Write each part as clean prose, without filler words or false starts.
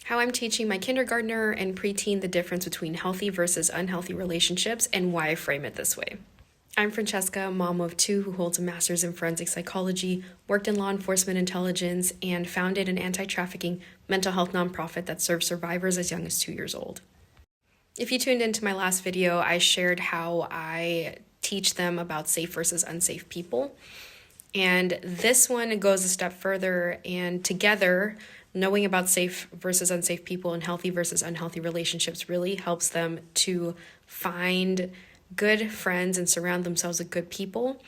how I'm teaching my kindergartner and preteen the difference between healthy versus unhealthy relationships and why I frame it this way. I'm Francesca, mom of two who holds a master's in forensic psychology, worked in law enforcement intelligence, and founded an anti-trafficking mental health nonprofit that serves survivors as young as 2 years old. If you tuned into my last video, I shared how I teach them about safe versus unsafe people. And this one goes a step further, and together, knowing about safe versus unsafe people and healthy versus unhealthy relationships really helps them to find good friends and surround themselves with good people,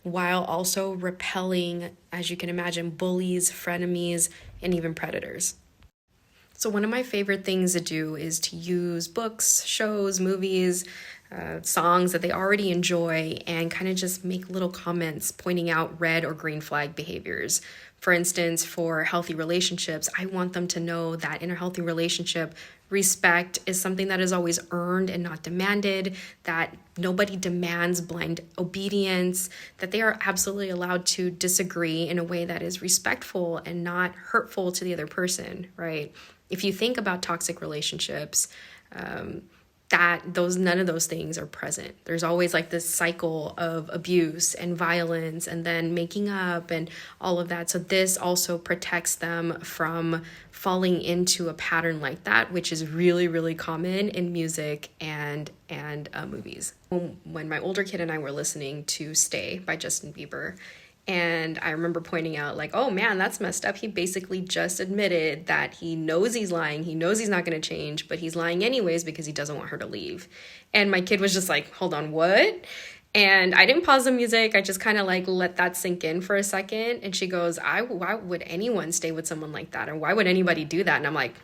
while also repelling, as you can imagine, bullies, frenemies, and even predators. So one of my favorite things to do is to use books, shows, movies, songs that they already enjoy and kind of just make little comments pointing out red or green flag behaviors. For instance, for healthy relationships, I want them to know that in a healthy relationship, respect is something that is always earned and not demanded, that nobody demands blind obedience, that they are absolutely allowed to disagree in a way that is respectful and not hurtful to the other person, right? If you think about toxic relationships, none of those things are present. There's always like this cycle of abuse and violence and then making up and all of that. So this also protects them from falling into a pattern like that, which is really, really common in music and movies. When my older kid and I were listening to Stay by Justin Bieber, and I remember pointing out like, oh man, that's messed up. He basically just admitted that he knows he's lying. He knows he's not going to change, but he's lying anyways because he doesn't want her to leave. And my kid was just like, hold on, what? And I didn't pause the music. I just kind of like let that sink in for a second. And she goes, why would anyone stay with someone like that? Or why would anybody do that? And I'm like,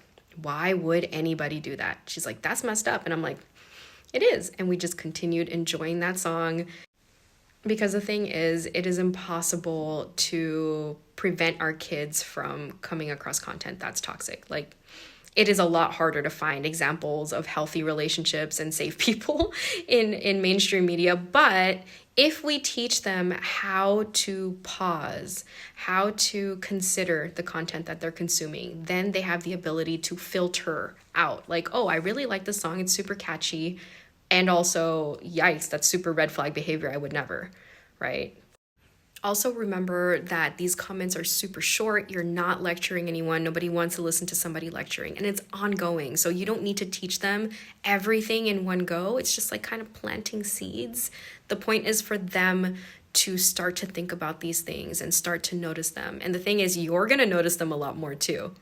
why would anybody do that? She's like, that's messed up. And I'm like, it is. And we just continued enjoying that song. Because the thing is, it is impossible to prevent our kids from coming across content that's toxic. Like, it is a lot harder to find examples of healthy relationships and safe people in mainstream media. But if we teach them how to pause, how to consider the content that they're consuming, then they have the ability to filter out. Like, oh, I really like this song. It's super catchy. And also, yikes, that's super red flag behavior. I would never, right? Also remember that these comments are super short. You're not lecturing anyone. Nobody wants to listen to somebody lecturing, and it's ongoing. So you don't need to teach them everything in one go. It's just like kind of planting seeds. The point is for them to start to think about these things and start to notice them. And the thing is, you're going to notice them a lot more too.